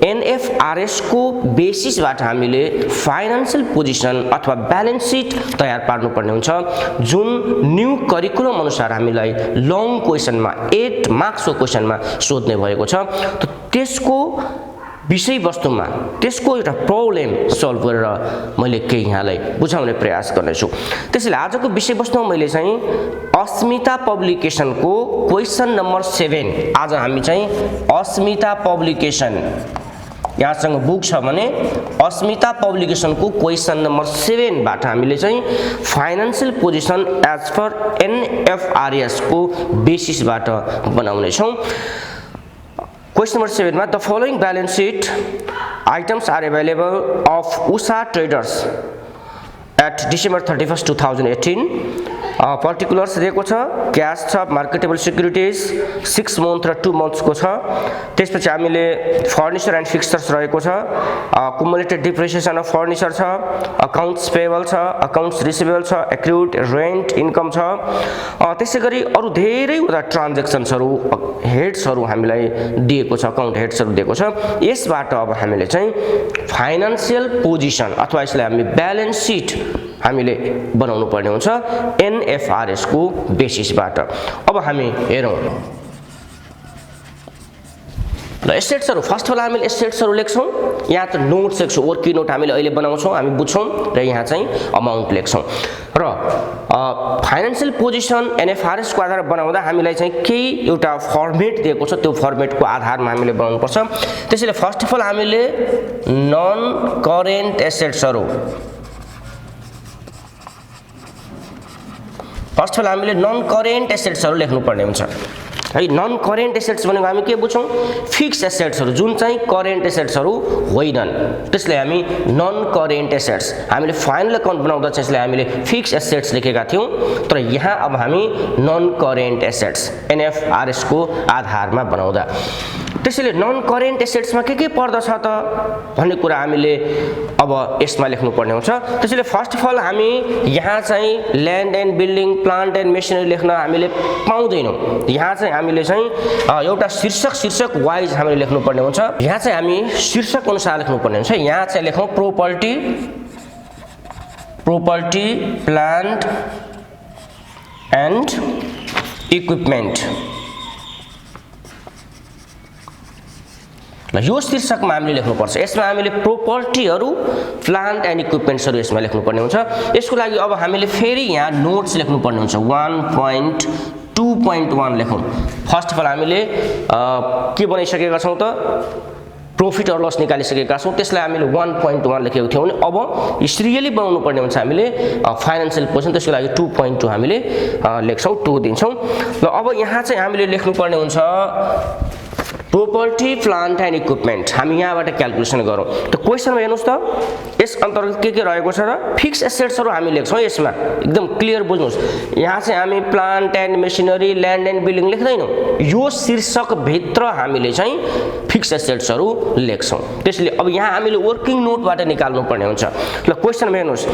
NFRS को बेसिसबाट हामीले financial position अथवा ब्यालेन्स सिट तयार पार्नुपर्ने हुन्छ जुन न्यू करिकुलम अनुसार हामीलाई लङ क्वेशनमा 8 मार्क्सको क्वेशनमा सोध्ने भएको छ। त्यसको विषयवस्तुमा त्यसको एउटा प्रब्लम सल्भ गरेर मैले केही यहाँलाई बुझाउने प्रयास गर्नेछु। त्यसैले आजको विषयवस्तुमा मैले चाहिँ अस्मिता पब्लिकेसनको क्वेशन नम्बर 7 आज हामी चाहिँ अस्मिता पब्लिकेसन यहाँसँग बुक छ भने अस्मिता पब्लिकेसनको क्वेशन नम्बर 7 बाट हामीले चाहिँ financial position as per NFRS को बेसिसबाट बनाउने छौं। Question number 7 मा the following balance sheet items are available of Usha Traders at December 31st 2018 particulars दिएको छ, क्याश छ, मार्केटेबल सिक्युरिटीज 6 month र 2 months को छ। त्यसपछि हामीले फर्निचर एन्ड फिक्सचर्स रहेको छ, कुमुलेटेड डिप्रिसिएसन अफ फर्निचर छ, अकाउन्ट्स पेएबल छ, अकाउन्ट्स रिसिभेबल छ, एक्रुड रेन्ट इन्कम छ। त्यसैगरी अरु धेरैवटा ट्रान्ज्याक्सन्सहरु हेड्सहरु हामीलाई दिएको छ, अकाउन्ट हेड्सहरु दिएको छ। यसबाट अब हामीले चाहिँ फाइनान्शियल पोजिसन अथवा यसलाई हामी ब्यालेन्स सिट हामीले बनाउनु पर्ने हुन्छ एनएफआरएस को बेसिसबाट। अब हामी हेरौं ल एसेट्सहरु। फर्स्ट अफ अल हामीले एसेट्सहरु लेख्छौं। यहाँ त नोट्स लेख्छौं, वर्किङ नोट हामीले अहिले बनाउँछौं, हामी बुझ्छौं र यहाँ चाहिँ अमाउन्ट लेख्छौं। र फाइनान्शियल पोजिसन एनएफआरएस को आधारमा बनाउँदा हामीलाई चाहिँ केही एउटा फर्मेट दिएको छ, त्यो फर्मेटको आधारमा हामीले बनाउनु पर्छ। त्यसैले फर्स्ट अफ अल हामीले नन करेन्ट एसेट्सहरु फर्स्ट अफ अल हामीले नन करेन्ट एसेट्सहरु लेख्नु पर्ने हुन्छ है। नन करेन्ट एसेट्स भनेको हामी के बुझ्छौं? फिक्स एसेट्सहरु जुन चाहिँ करेन्ट एसेट्सहरु होइनन्, त्यसलाई हामी नन करेन्ट एसेट्स। हामीले फाइनल अकाउन्ट बनाउँदा चाहिँ यसलाई हामीले फिक्स एसेट्स लेखेका थियौं, तर यहाँ अब हामी नन करेन्ट एसेट्स एनएफआरएस को आधारमा बनाउँदा। त्यसैले नन करेन्ट एसेट्समा के पर्दछ त भन्ने कुरा हामीले अब यसमा लेख्नु पर्ने हुन्छ। त्यसैले फर्स्ट अफ अल हामी यहाँ चाहिँ land and building plant and machinery लेख्न हामीले पाउँदैनौं। यहाँ चाहिँ हामीले चाहिँ एउटा शीर्षक वाइज हामीले लेख्नु पर्ने हुन्छ। यहाँ चाहिँ हामी शीर्षक अनुसार लेख्नु पर्ने हुन्छ। यहाँ चाहिँ लेखौं प्रोपर्टी प्लान्ट एन्ड इक्विपमेन्ट। ल यो शीर्षकमा हामीले लेख्नुपर्छ। यसमा हामीले प्रोपर्टीहरु प्लान्ट एन्ड इक्विपमेन्ट्सहरु यसमा लेख्नुपर्ने हुन्छ। यसको लागि अब हामीले फेरि यहाँ नोट्स लेख्नुपर्ने हुन्छ। 1.2.1 लेखौं। फर्स्ट अफ अल हामीले के बनाइसकेका छौं त प्रॉफिट और लस निकालिसकेका छौं, त्यसलाई हामीले 1.1 लेखेको थियौं भने अब सिरियली बनाउनु पर्ने हुन्छ हामीले फाइनान्शियल पोजिसन। त्यसको लागि 2.2 हामीले लेख्छौं, 2 दिन्छौं। ल अब यहाँ चाहिँ हामीले लेख्नु पर्ने हुन्छ प्रोपर्टी प्लान्ट एन्ड इक्विपमेन्ट। हामी यहाँबाट क्याल्कुलेसन गरौँ। त क्वेशनमा हेर्नुस् त यस अन्तर्गत के रहेको छ र फिक्स एसेट्सहरु हामी लेख्छौं। यसमा एकदम क्लियर बुझ्नुस्। यहाँ चाहिँ हामी plant and machinery land and building लेख्दैनौं, यो शीर्षक भित्र हामीले चाहिँ फिक्स एसेट्सहरु लेख्छौं। त्यसैले अब यहाँ हामीले वर्किङ नोटबाट निकाल्नु पर्ने हुन्छ। ल क्वेशनमा हेर्नुस्।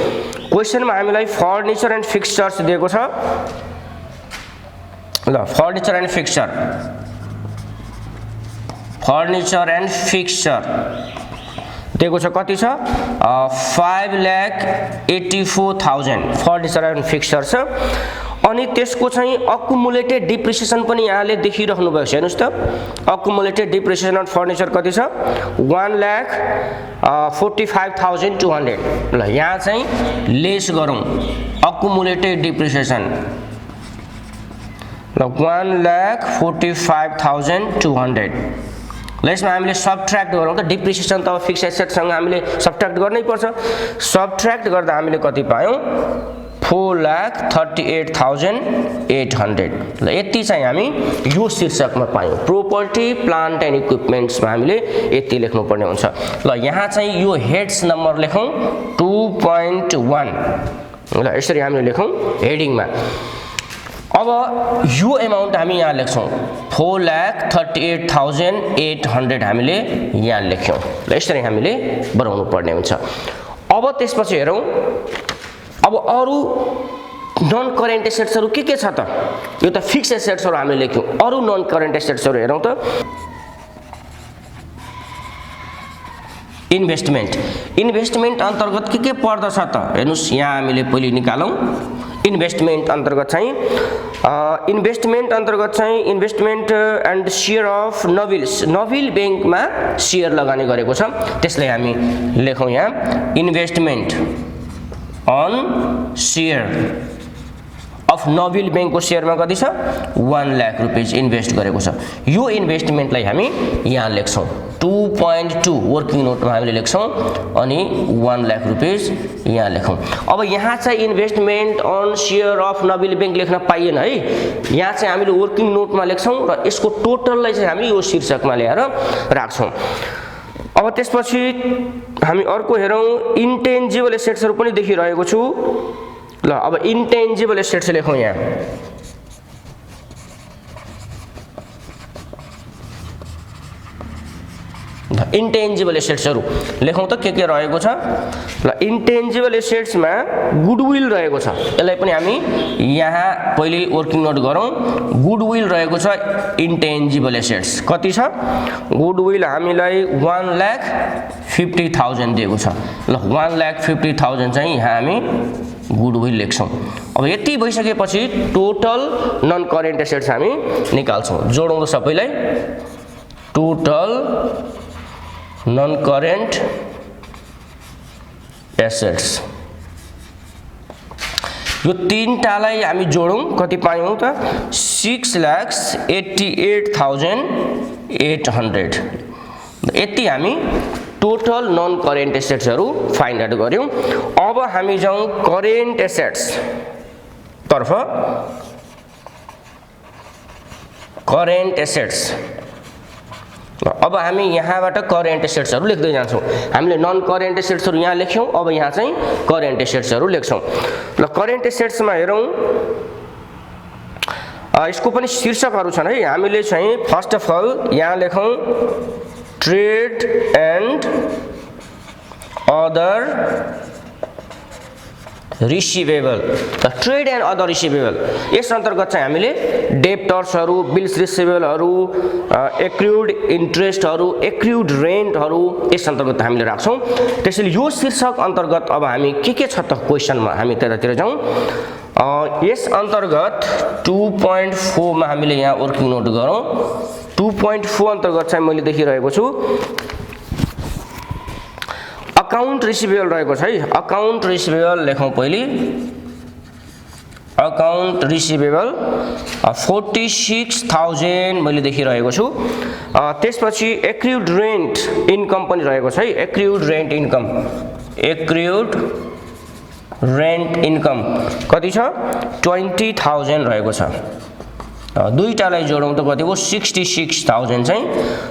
क्वेशनमा हामीलाई फर्निचर एन्ड फिक्सचर्स दिएको छ। ल फर्निचर एन्ड फिक्सचर दिएको छ। कति छ? 5,84,000 फर्निचर एन्ड फिक्सचर छ। अनि त्यसको चाहिँ अकुमुलेटेड डिप्रिसिएसन पनि यहाँले देखिराख्नु भएको छ। हेर्नुस् त अकुमुलेटेड डिप्रिसिएसन अफ फर्निचर कति छ? 1,45,200। ल यहाँ चाहिँ लेस गरौँ अकुमुलेटेड डिप्रिसिएसन। ल 1,45,200। ल यसमा हामीले सबट्र्याक्ट गरौँ त डिप्रिसिएसन त फिक्स एसेटसँग हामीले सबट्र्याक्ट गर्नै पर्छ। सबट्र्याक्ट गर्दा हामीले कति पायौं? 4,38,800। ल यति चाहिँ हामी यो शीर्षकमा पायौं। प्रोपर्टी प्लान्ट एन्ड इक्विपमेन्ट्समा हामीले यति लेख्नु पर्ने हुन्छ। ल यहाँ चाहिँ यो हेड्स नम्बर लेखौं 2.1। ल यसरी हामीले लेखौं हेडिङमा। अब यो अमाउन्ट हामी यहाँ लेख्छौं 4,38,800 हामीले यहाँ लेख्यौं। ल यसरी हामीले बनाउनु पर्ने हुन्छ। अब त्यसपछि हेरौं अब अरु नन करेन्ट एसेट्सहरु के छ त? यो त फिक्स एसेट्सहरु हामीले लेख्यौं। अरु नन करेन्ट एसेट्सहरु हेरौं त। इन्भेस्टमेन्ट अन्तर्गत के पर्दछ त हेर्नुस् यहाँ हामीले पहिले निकालौं इन्भेस्टमेन्ट अन्तर्गत चाहिँ investment and share of Nabil बैंकमा शेयर लगानी गरेको छ त्यसलाई हामी लेखौं यहाँ investment on share of Nabil बैंकको शेयरमा कति छ 1 लाख रुपैयाँ इन्भेस्ट गरेको छ यो इन्भेस्टमेन्टलाई हामी यहाँ लेख्छौं 2.2 वर्किङ नोटमा हामीले लेख्छौं अनि 1 लाख रुपैयाँ यहाँ लेखौं अब यहाँ चाहिँ investment on share of Nabil bank लेख्न पाइएन है यहाँ चाहिँ हामीले वर्किङ नोटमा लेख्छौं र यसको टोटललाई चाहिँ हामी यो शीर्षकमा ल्याएर राख्छौं अब त्यसपछि हामी अर्को हेरौं इन्टेन्जिबल एसेट्सहरु पनि देखिरहेको छु ल अब इन्टेन्जिबल एसेट्स लेखौं यहाँ इन्टेन्जिबल एसेट्सहरु लेखौं त के रहेको छ ल इन्टेन्जिबल एसेट्समा गुडविल रहेको छ यसलाई पनि हामी यहाँ पहिले वर्किङ नोट गरौं गुडविल रहेको छ इन्टेन्जिबल एसेट्स कति छ गुडविल हामीलाई 1,50,000 दिएको छ ल 1,50,000 चाहिँ यहाँ हामी गुडविल लेख्छौं अब यति भइसकेपछि टोटल नन करेन्ट एसेट्स हामी निकाल्छौं जोडौं त सबैलाई टोटल नन करेन्ट एसेट्स यो तीनटालाई हामी जोडौं कति पायौं त 6,88,800 यति हामी टोटल नन करेन्ट एसेट्सहरु फाइन्ड आउट गर्यौं अब हामी जाउँ करेन्ट एसेट्स तर्फ करेन्ट एसेट्स अब हामी यहाँबाट करेन्ट एसेट्सहरु लेख्दै जान्छौं हामीले नन करेन्ट एसेट्सहरु यहाँ लेख्यौं अब यहाँ चाहिँ करेन्ट एसेट्सहरु लेख्छौं ल करेन्ट एसेट्समा हेरौं यसको पनि शीर्षकहरु छन् है हामीले चाहिँ फर्स्ट अफ अल यहाँ लेखौं trade and other receivable trade and other receivable यस अन्तर्गत चाहिँ हामीले डेब्टर्सहरु बिल्स रिसिभेबलहरु एक्रुड इन्ट्रेस्टहरु एक्रुड रेन्टहरु यस अन्तर्गत हामीले राख्छौं त्यसैले यो शीर्षक अन्तर्गत अब हामी के छ त क्वेशनमा हामी त्यतातिर जाउँ यस अन्तर्गत 2.4 मा हामीले यहाँ वर्किङ नोट गरौँ 2.4 अन्तर्गत चाहिँ मैले देखिरहेको छु अकाउन्ट रिसिभेबल रहेको छ है अकाउन्ट रिसिभेबल लेखौं पहिले अकाउन्ट रिसिभेबल 46,000 मैले देखिरहेको छु त्यसपछि एक्रुड रेन्ट इन्कम पनि रहेको छ है एक्रुड रेन्ट इन्कम कति छ 20,000 रहेको छ दुईटालाई जोडौं त कति हो 66,000 चाहिँ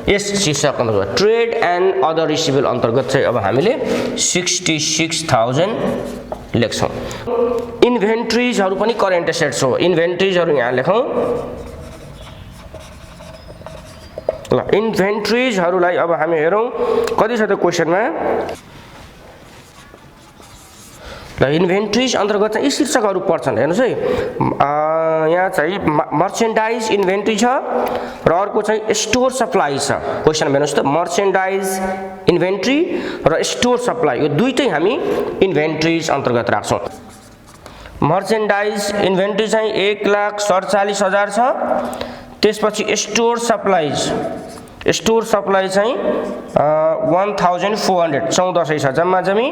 यस शीर्षक अन्तर्गत ट्रेड एन्ड अदर रिसिभेबल अन्तर्गत चाहिँ अब हामीले 66,000 लेख्छौं इन्भेन्टरीजहरु पनि करेन्ट एसेट्स हो इन्भेन्टरीजहरु यहाँ लेखौं ल इन्भेन्टरीजहरुलाई अब हामी हेरौं कति छ त क्वेशनमा ल इन्भेन्टरीज अन्तर्गत चाहिँ यी शीर्षकहरु पर्छन् हेर्नुस् है यहाँ चाहिँ मर्चेन्डाइज इन्भेन्टरी छ र अर्को चाहिँ स्टोर सप्लाई छ क्वेशन हेर्नुस् त मर्चेन्डाइज इन्भेन्टरी र स्टोर सप्लाई यो दुईटै हामी इन्भेन्टरीज अन्तर्गत राख्छौं मर्चेन्डाइज इन्भेन्टरी चाहिँ 1,47,000 छ त्यसपछि स्टोर सप्लाई चाहिँ 1,400 1400 छ जम्मा जम्मी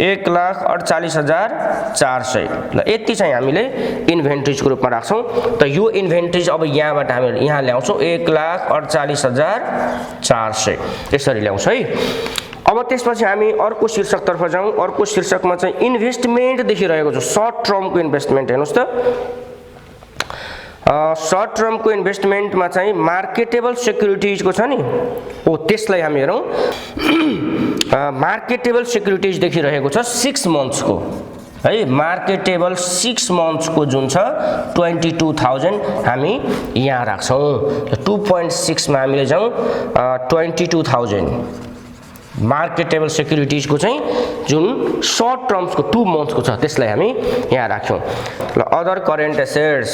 1,48,400 ल यति चाहिँ हामीले इन्भेन्टरीजको रूपमा राख्छौं त यो इन्भेन्टरीज अब यहाँबाट हामी यहाँ ल्याउँछौं 1,48,400 यसरी ल्याउँछौं है अब त्यसपछि हामी अर्को शीर्षक तर्फ जाउँ अर्को शीर्षकमा चाहिँ इन्भेस्टमेन्ट देखिरहेको छ सर्ट टर्मको इन्भेस्टमेन्ट हेर्नुस् त सर्ट टर्मको इन्भेस्टमेन्टमा चाहिँ मार्केटेबल सेक्युरिटीजको छ नि ओ त्यसलाई हामी हेरौं मार्केटेबल सेक्युरिटीज देखिरहेको छ 6 मन्थ्सको है मार्केटेबल 6 मन्थ्सको जुन छ 22,000 हामी यहाँ राख्छौं 2.6 मा हामीले जाउँ 22,000 मार्केटेबल सेक्युरिटीजको चाहिँ जुन सर्ट टर्म्सको 2 मन्थ्सको छ त्यसलाई हामी यहाँ राख्यौं ल अदर करेन्ट एसेट्स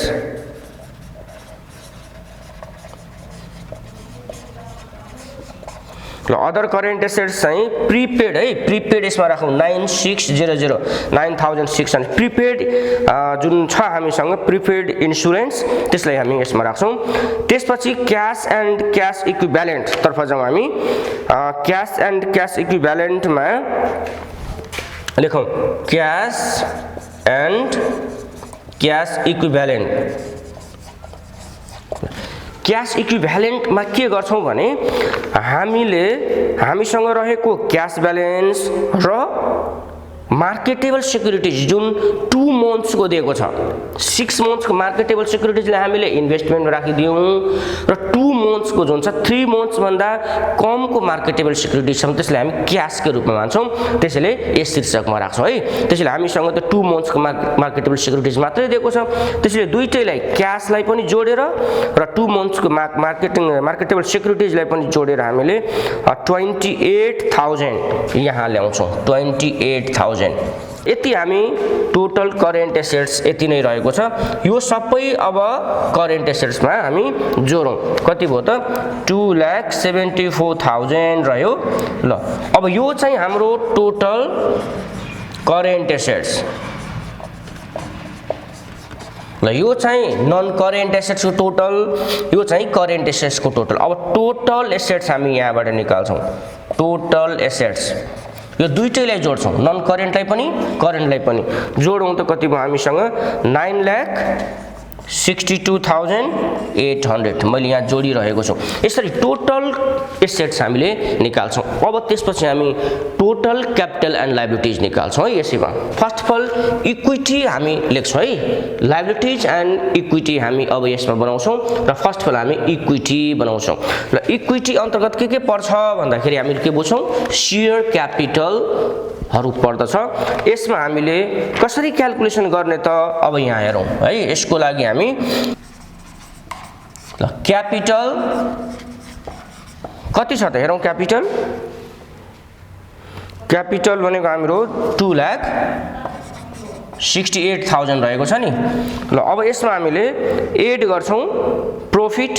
ल अदर करेन्ट एसेट्स चाहिँ प्रिपेड है, प्रिपेड यसमा राखौँ 9600 9600 प्रिपेड जुन छ हामीसँग प्रिपेड इन्सुरेन्स त्यसलाई हामी यसमा राख्छौँ। त्यसपछि क्याश एन्ड क्याश इक्विभ्यालेन्ट तर्फ जाउँ हामी। क्याश एन्ड क्याश इक्विभ्यालेन्टमा लेखौँ cash and cash equivalent. Cash इक्विभ्यालेन्टमा के गर्छौँ भने हामीसँग रहेको क्याश ब्यालेन्स र मार्केटेबल सिक्युरिटिज जुन 2 मन्थ्सको दिएको छ, 6 मन्थ्सको मार्केटेबल सिक्युरिटिजलाई हामीले इन्भेस्टमेन्टमा राखिदियौँ र 2 मन्थ्सको जुन छ 3 मन्थ्स भन्दा कमको मार्केटेबल सिक्युरिटिज छ त्यसलाई हामी क्याशको रूपमा मान्छौँ, त्यसैले यस शीर्षकमा राख्छौँ है। त्यसैले हामीसँग त 2 मन्थ्सको मार्केटेबल सिक्युरिटिज मात्रै दिएको छ, त्यसैले दुईटैलाई क्याशलाई पनि जोडेर र 2 मन्थ्सको मार्केटेबल सिक्युरिटिजलाई पनि जोडेर हामीले 28,000 यहाँ ल्याउँछौँ। 28,000 यति हामी टोटल करेन्ट एसेट्स यति नै रहेको छ। यो सबै अब करेन्ट एसेट्समा हामी जोडौँ, कति भयो त 2,74,000 रह्यो। ल अब यो चाहिँ हाम्रो टोटल करेन्ट एसेट्स। ल यो चाहिँ नन करेन्ट एसेट्सको टोटल, यो चाहिँ करेन्ट एसेट्सको टोटल। अब टोटल एसेट्स हामी यहाँबाट निकाल्छौँ। टोटल एसेट्स यो दुईटैलाई जोड्छौँ, नन करेन्टलाई पनि करेन्टलाई पनि जोडौँ त कति भयो हामीसँग 9,62,800 मैले यहाँ जोडिरहेको छु। यसरी टोटल एसेट्स हामीले निकाल्छौँ। अब त्यसपछि हामी टोटल क्यापिटल एन्ड लायबिलिटिज निकाल्छौँ है। यसैमा फर्स्ट अफ अल इक्विटी हामी लेख्छौँ है, लायबिलिटिज एन्ड इक्विटी हामी अब यसमा बनाउँछौँ र फर्स्ट अफ अल हामी इक्विटी बनाउँछौँ। र इक्विटी अन्तर्गत के पर्छ भन्दाखेरि हामीले के बुझ्छौँ, सेयर क्यापिटलहरू पर्दछ। यसमा हामीले कसरी क्याल्कुलेसन गर्ने त अब यहाँ हेरौँ है। यसको लागि हामी ल क्यापिटल कति छ त हेरौँ। क्यापिटल भनेको हाम्रो 2,68,000 रहेको छ नि। ल अब यसमा हामीले एड गर्छौँ प्रोफिट।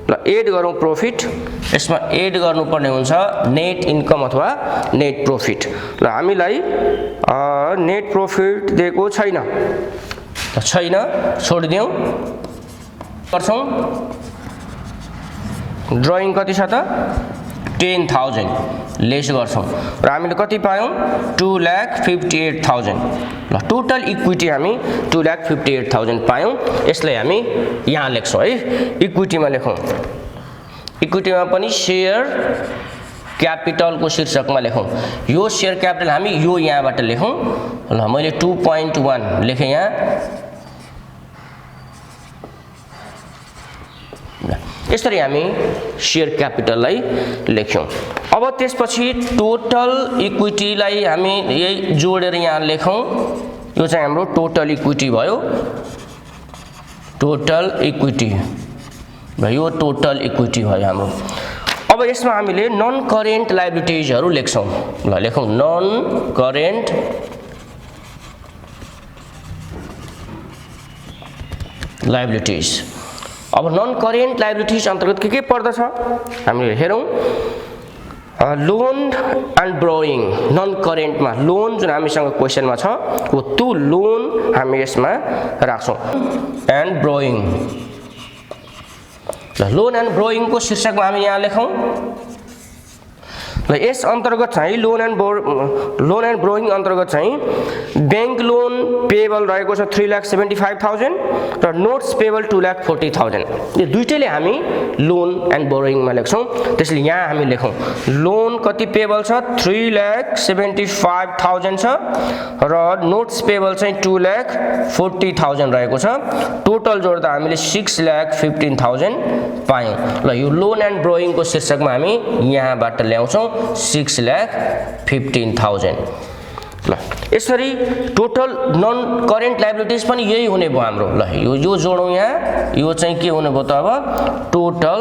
ल एड गरौँ प्रोफिट, यसमा एड गर्नुपर्ने हुन्छ नेट इन्कम अथवा नेट प्रोफिट। ल हामीलाई नेट प्रोफिट दिएको छैन, छोडिदिउँ। गर्छौँ ड्रइङ कति छ त 10,000 लेस गर्छौँ र हामीले कति पायौँ 2,58,000। ल टोटल इक्विटी हामी 2,58,000 पायौँ। यसलाई हामी यहाँ लेख्छौँ है, इक्विटीमा लेखौँ। इक्विटीमा पनि सेयर क्यापिटलको शीर्षकमा लेखौँ। यो सेयर क्यापिटल हामी यो यहाँबाट लेखौँ। ल मैले 2.1 लेखेँ यहाँ। यसरी हामी सेयर क्यापिटललाई लेख्यौँ। अब त्यसपछि टोटल इक्विटीलाई हामी यही जोडेर यहाँ लेखौँ। यो चाहिँ हाम्रो टोटल इक्विटी भयो। टोटल इक्विटी र यो टोटल इक्विटी भयो हाम्रो। अब यसमा हामीले नन करेन्ट लायबिलिटिजहरू लेख्छौँ। ल लेखौँ नन करेन्ट लायबिलिटिज। अब नन करेन्ट लायबिलिटिज अन्तर्गत के पर्दछ हामीले हेरौँ। लोन एन्ड ब्रोइङ नन करेन्टमा लोन जुन हामीसँग क्वेसनमा छ हो त्यो लोन हामी यसमा राख्छौँ। एन्ड ब्रोइङ, लोन एन्ड ब्रोइङको शीर्षकमा हामी यहाँ लेखौँ। ल यस अन्तर्गत चाहिँ लोन एन्ड ब्रोइङ अन्तर्गत चाहिँ ब्याङ्क लोन पेएबल रहेको छ 3,75,000 र नोट्स पेएबल 2,40,000। यो दुईटैले हामी लोन एन्ड ब्रोइङमा लेख्छौँ। त्यसैले यहाँ हामी लेखौँ लोन कति पेएबल छ 3,75,000 छ र नोट्स पेएबल चाहिँ 2,40,000 रहेको छ। टोटल जोड्दा हामीले 6,15,000 पायौँ। ल यो लोन एन्ड ब्रोइङको शीर्षकमा हामी यहाँबाट ल्याउँछौँ 6,15,000। ल यसरी टोटल नन करेन्ट लायबिलिटिज पनि यही हुने भयो हाम्रो। ल यो जोडौँ यहाँ। यो चाहिँ के हुने भयो त अब टोटल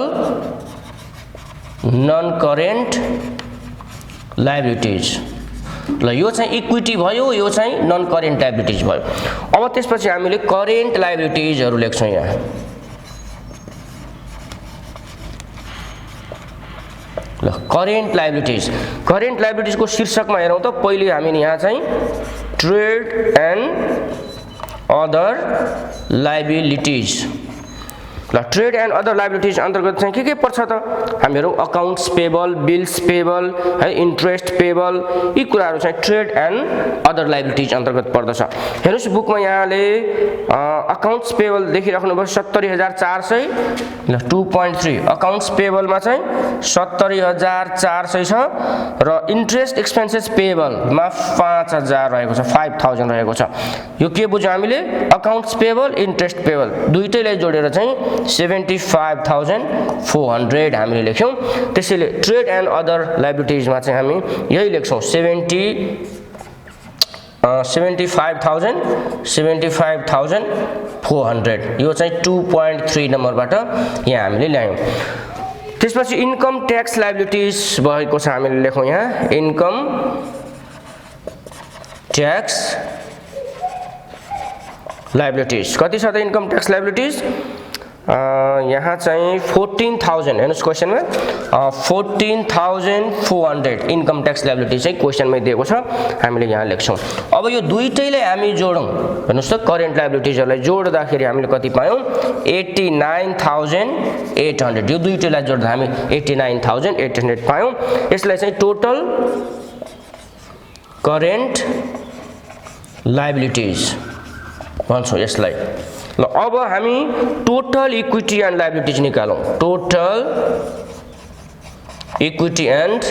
नन करेन्ट लायबिलिटिज। ल यो चाहिँ इक्विटी भयो, यो चाहिँ नन करेन्ट लायबिलिटिज भयो। अब त्यसपछि हामीले करेन्ट लायबिलिटिजहरू लेख्छौँ यहाँ। ल करेन्ट लायबिलिटिज को शीर्षकमा हेरौँ त पहिले हामी यहाँ चाहिँ ट्रेड एन्ड अदर लायबिलिटिज ल ट्रेड एन्ड अदर लायबिलिटिज अन्तर्गत चाहिँ के पर्छ त हामीहरु अकाउन्ट्स पेबल बिल्स पेबल है इन्ट्रेस्ट पेबल यी कुराहरु चाहिँ ट्रेड एन्ड अदर लायबिलिटिज अन्तर्गत पर्दछ हेर्नुस् बुकमा यहाँले अकाउन्ट्स पेबल देखिराख्नु भयो 70400 ल 2.3 अकाउन्ट्स पेबलमा चाहिँ 70400 छ र इन्ट्रेस्ट एक्सपेन्सेस पेबल मा 5000 रहेको छ 5000 रहेको छ यो के बुझ्यौ हामीले अकाउन्ट्स पेबल इन्ट्रेस्ट पेबल दुईटैलाई जोडेर चाहिँ 75,400 हामीले लेख्यौं त्यसैले ट्रेड एन्ड अदर लायबिलिटिज मा चाहिँ हामी यही लेख्छौं 75,400 यो चाहिँ 2.3 नम्बरबाट यहाँ हामीले ल्यायौं त्यसपछि इन्कम ट्याक्स लायबिलिटिज भएको छ हामीले लेखौं यहाँ इन्कम ट्याक्स लायबिलिटिज कति छ त इन्कम ट्याक्स लायबिलिटिज यहाँ चाहिँ 14,000 हेर्नुस् क्वेशनमा 14,400 इन्कम ट्याक्स लायबिलिटिज चाहिँ क्वेशनमै दिएको छ हामीले यहाँ लेख्छौं अब यो दुईटैलाई हामी जोडौं हेर्नुस् त करेन्ट लायबिलिटिजहरुलाई जोड्दाखेरि हामीले कति पायौं 89,800 यो दुईटैलाई जोड्दा हामी 89,800 पायौं यसलाई चाहिँ टोटल करेन्ट लायबिलिटिज भन्छौं यसलाई ल अब हामी टोटल इक्विटी एन्ड लायबिलिटिज निकालौं टोटल इक्विटी एन्ड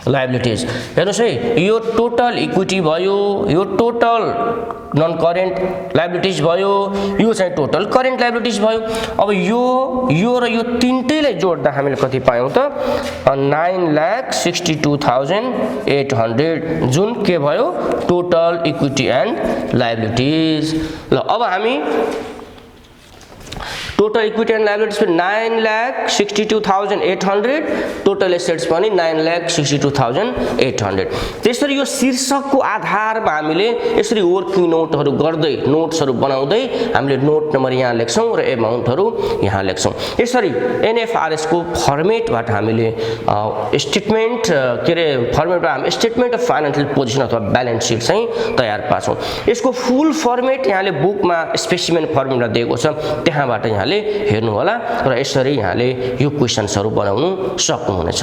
लायबिलिटिज हेर्नुस् है यो टोटल इक्विटी भयो यो टोटल नन करेन्ट लायबिलिटिज भयो यो चाहिँ टोटल करेन्ट लायबिलिटिज भयो अब यो र यो तीनटैलाई जोड्दा हामीले कति पायौं त 9,62,800 जुन के भयो टोटल इक्विटी एन्ड लायबिलिटिज ल अब हामी total equity and liabilities 9,62,800 total assets पनि 9,62,800 त्यसरी यो शीर्षकको आधारमा हामीले यसरी वर्किङ नोटहरु गर्दै नोट्सहरु बनाउँदै हामीले नोट नम्बर यहाँ लेख्छौं र एमाउन्टहरु यहाँ लेख्छौं यसरी एनएफआरएस को फर्मेटबाट हामीले स्टेटमेन्ट फर्मेटबाट हामी स्टेटमेन्ट अफ फाइनान्शियल पोजिसन अथवा ब्यालेन्स शीट चाहिँ तयार पार्छौं यसको फुल फर्मेट यहाँले बुकमा स्पेसिमेन फर्मुला दिएको छ त्यहाँबाट यहाँले हेर्नु होला र यसरी यहाँले यो क्वेशन्सहरु बनाउन सक्नुहुनेछ